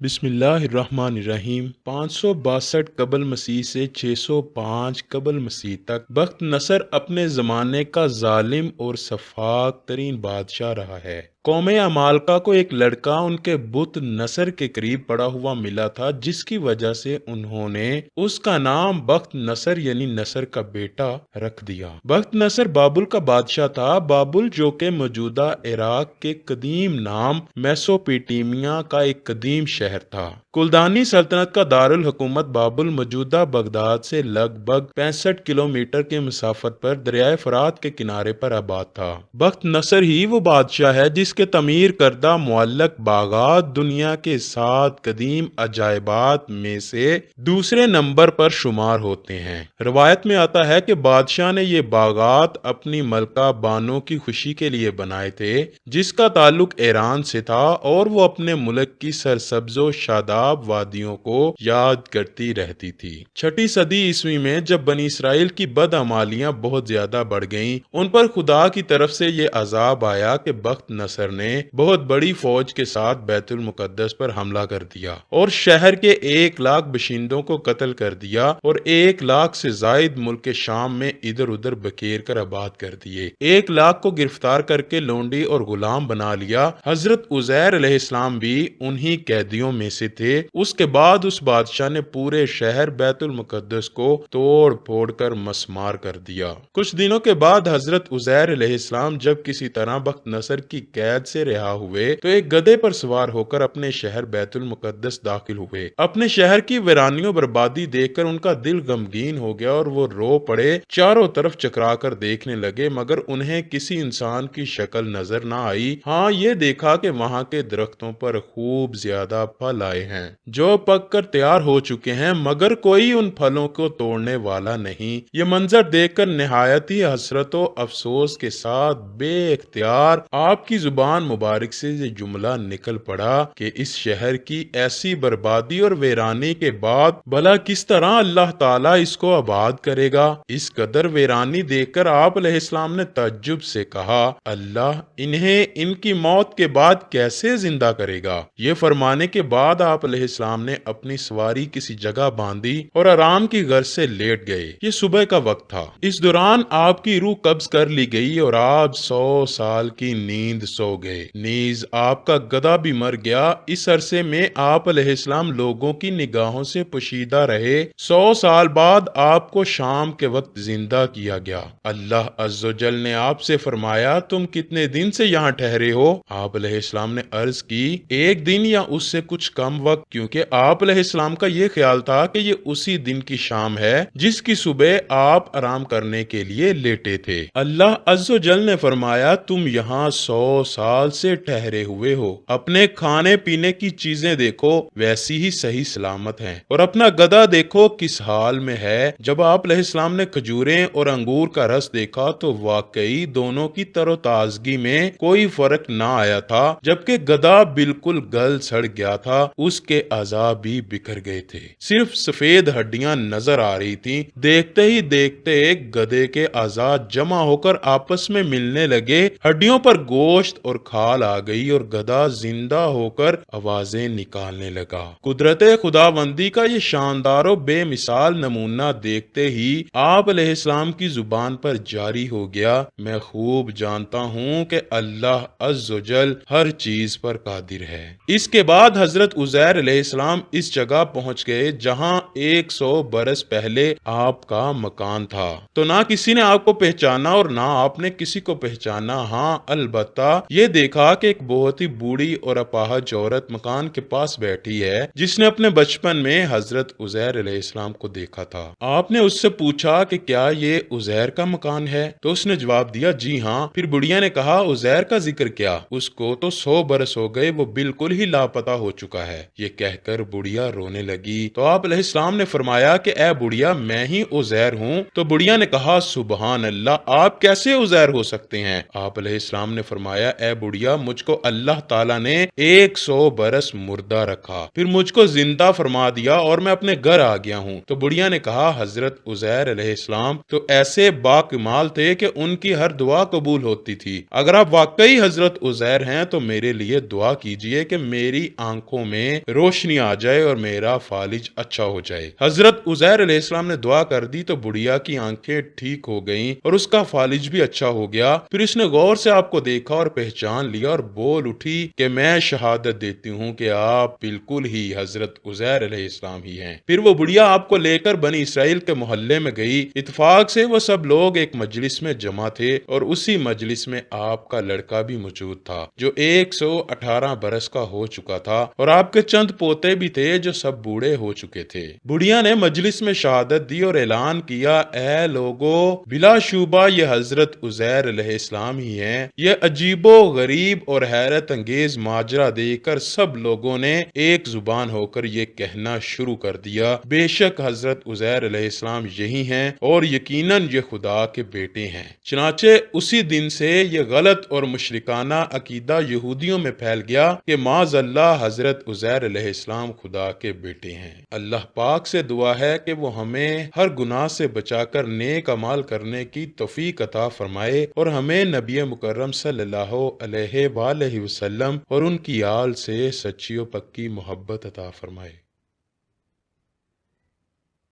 بسم اللہ الرحمن الرحیم 562 قبل مسیح سے 605 قبل مسیح تک بخت نصر اپنے زمانے کا ظالم اور سفاک ترین بادشاہ رہا ہے۔ قوم عمالقہ کو ایک لڑکا ان کے بت نصر کے قریب پڑا ہوا ملا تھا، جس کی وجہ سے انہوں نے اس کا نام بخت نصر یعنی نصر کا بیٹا رکھ دیا۔ بخت نصر بابل کا بادشاہ تھا۔ بابل جو کہ موجودہ عراق کے قدیم نام میسوپوٹیمیا کا ایک قدیم شہر تھا۔ کلدانی سلطنت کا دارالحکومت بابل موجودہ بغداد سے لگ بھگ 65 کلومیٹر کے مسافت پر دریائے فرات کے کنارے پر آباد تھا۔ بخت نصر ہی وہ بادشاہ ہے جس کے تعمیر کردہ معلق باغات دنیا کے 7 قدیم عجائبات میں سے دوسرے نمبر پر شمار ہوتے ہیں۔ روایت میں آتا ہے کہ بادشاہ نے یہ باغات اپنی ملکہ بانو کی خوشی کے لیے بنائے تھے، جس کا تعلق ایران سے تھا، اور وہ اپنے ملک کی سرسبز و شاداب وادیوں کو یاد کرتی رہتی تھی۔ 6 صدی عیسوی میں جب بنی اسرائیل کی بدعمالیاں بہت زیادہ بڑھ گئیں، ان پر خدا کی طرف سے یہ عذاب آیا کہ بخت نصر نے بہت بڑی فوج کے ساتھ بیت المقدس پر حملہ کر دیا اور شہر کے 1 لاکھ باشندوں کو قتل کر دیا اور 1 لاکھ سے زائد ملک شام میں ادھر ادھر بکھیر کر آباد کر دیے۔ 1 لاکھ کو گرفتار کر کے لونڈی اور غلام بنا لیا۔ حضرت عزیر علیہ السلام بھی انہی قیدیوں میں سے تھے۔ اس کے بعد اس بادشاہ نے پورے شہر بیت المقدس کو توڑ پھوڑ کر مسمار کر دیا۔ کچھ دنوں کے بعد حضرت عزیر علیہ السلام جب کسی طرح بخت نصر کی قید سے رہا ہوئے تو ایک گدھے پر سوار ہو کر اپنے شہر بیت المقدس داخل ہوئے۔ اپنے شہر کی ویرانیوں بربادی دیکھ کر ان کا دل غمگین ہو گیا اور وہ رو پڑے، چاروں طرف چکرا کر دیکھنے لگے، مگر انہیں کسی انسان کی شکل نظر نہ آئی۔ ہاں، یہ دیکھا کہ وہاں کے درختوں پر خوب زیادہ پھل آئے ہیں جو پک کر تیار ہو چکے ہیں، مگر کوئی ان پھلوں کو توڑنے والا نہیں۔ یہ منظر دیکھ کر نہایت ہی حسرت و افسوس کے ساتھ بے اختیار آپ کی زبان مبارک سے یہ جملہ نکل پڑا کہ اس شہر کی ایسی بربادی اور ویرانی کے بعد بھلا کس طرح اللہ تعالیٰ اس کو آباد کرے گا؟ اس قدر ویرانی دیکھ کر آپ علیہ السلام نے تعجب سے کہا، اللہ انہیں ان کی موت کے بعد کیسے زندہ کرے گا؟ یہ فرمانے کے بعد آپ علیہ السلام نے اپنی سواری کسی جگہ باندھی اور آرام کی غرض سے لیٹ گئے۔ یہ صبح کا وقت تھا۔ اس دوران آپ کی روح قبض کر لی گئی اور آپ 100 سال کی نیند سو گئے۔ نیز آپ کا گدھا بھی مر گیا۔ اس عرصے میں آپ علیہ السلام لوگوں کی نگاہوں سے پوشیدہ رہے۔ 100 سال بعد آپ کو شام کے وقت زندہ کیا گیا۔ اللہ عز و جل نے آپ سے فرمایا، تم کتنے دن سے یہاں ٹھہرے ہو؟ آپ علیہ السلام نے عرض کی، 1 دن یا اس سے کچھ کم وقت، کیونکہ آپ علیہ السلام کا یہ خیال تھا کہ یہ اسی دن کی شام ہے جس کی صبح آپ آرام کرنے کے لیے لیٹے تھے۔ اللہ عز و جل نے فرمایا، تم یہاں 100 سال سے ٹھہرے ہوئے ہو، اپنے کھانے پینے کی چیزیں دیکھو ویسی ہی صحیح سلامت ہیں، اور اپنا گدھا دیکھو کس حال میں ہے۔ جب آپ علیہ السلام نے کھجوریں اور انگور کا رس دیکھا تو واقعی دونوں کی تر و تازگی میں کوئی فرق نہ آیا تھا، جبکہ گدھا بالکل گل سڑ گیا تھا، اس کے اعضاء بھی بکھر گئے تھے، صرف سفید ہڈیاں نظر آ رہی تھیں۔ دیکھتے ہی دیکھتے گدھے کے اعضاء جمع ہو کر آپس میں ملنے لگے، ہڈیوں پر گوشت اور کھال آ گئی اور گدھا زندہ ہو کر آوازیں نکالنے لگا۔ قدرت خداوندی کا یہ شاندار و بے مثال نمونہ دیکھتے ہی آپ علیہ السلام کی زبان پر جاری ہو گیا، میں خوب جانتا ہوں کہ اللہ عز و جل ہر چیز پر قادر ہے۔ اس کے بعد حضرت عزیر علیہ السلام اس جگہ پہنچ گئے جہاں 100 برس پہلے آپ کا مکان تھا، تو نہ کسی نے آپ کو پہچانا اور نہ آپ نے کسی کو پہچانا۔ ہاں، البتہ یہ دیکھا کہ ایک بہت ہی بوڑھی اور اپاہج عورت مکان کے پاس بیٹھی ہے جس نے اپنے بچپن میں حضرت عزیر علیہ السلام کو دیکھا تھا۔ آپ نے اس سے پوچھا کہ کیا یہ عزیر کا مکان ہے؟ تو اس نے جواب دیا، جی ہاں۔ پھر بڑھیا نے کہا، عزیر کا ذکر کیا؟ اس کو تو 100 برس ہو گئے، وہ بالکل ہی لاپتہ ہو چکا ہے۔ یہ کہہ کر بڑھیا رونے لگی تو آپ علیہ السلام نے فرمایا کہ اے بڑھیا، میں ہی عزیر ہوں۔ تو بڑھیا نے کہا، سبحان اللہ، آپ کیسے عزیر ہو سکتے ہیں؟ آپ علیہ السلام نے فرمایا، اے بڑھیا مجھ کو اللہ تعالیٰ نے 100 برس مردہ رکھا، پھر مجھ کو زندہ فرما دیا اور میں اپنے گھر آ گیا ہوں۔ تو بڑھیا نے کہا حضرت عزیر علیہ السلام تو ایسے باکمال تھے کہ ان کی ہر دعا قبول ہوتی تھی۔ اگر آپ واقعی حضرت عزیر ہیں تو میرے لیے دعا کیجئے کہ میری آنکھوں میں روشنی آ جائے اور میرا فالج اچھا ہو جائے۔ حضرت عزیر علیہ السلام نے دعا کر دی تو بڑھیا کی آنکھیں ٹھیک ہو گئیں اور اس کا فالج بھی اچھا ہو گیا۔ پھر اس نے غور سے آپ کو دیکھا اور پہچان لیا اور بول اٹھی کہ میں شہادت دیتی ہوں کہ آپ بالکل ہی حضرت عزیر علیہ السلام ہی ہیں۔ پھر وہ بڑھیا آپ کو لے کر بنی اسرائیل کے محلے میں گئی۔ اتفاق سے وہ سب لوگ ایک مجلس میں جمع تھے اور اسی مجلس میں آپ کا لڑکا بھی موجود تھا جو 118 برس کا ہو چکا تھا اور آپ کے چند پوتے بھی تھے جو سب بوڑھے ہو چکے تھے۔ بڑھیا نے مجلس میں شہادت دی اور اعلان کیا اے لوگو بلا شبہ یہ حضرت عزیر علیہ السلام ہی ہیں۔ یہ عجیب و غریب اور حیرت انگیز ماجرا دیکھ کر سب لوگوں نے ایک زبان ہو کر یہ کہنا شروع کر دیا بے شک حضرت عزیر علیہ السلام یہی ہیں اور یقیناً یہ خدا کے بیٹے ہیں۔ چنانچہ اسی دن سے یہ غلط اور مشرکانہ عقیدہ یہودیوں میں پھیل گیا کہ معاذ اللہ حضرت عزیر علیہ السلام خدا کے بیٹے ہیں۔ اللہ پاک سے دعا ہے کہ وہ ہمیں ہر گناہ سے بچا کر نیک اعمال کرنے کی توفیق عطا فرمائے اور ہمیں نبی مکرم صلی اللہ علیہ وآلہ وسلم اور ان کی آل سے سچی و پکی محبت عطا فرمائے۔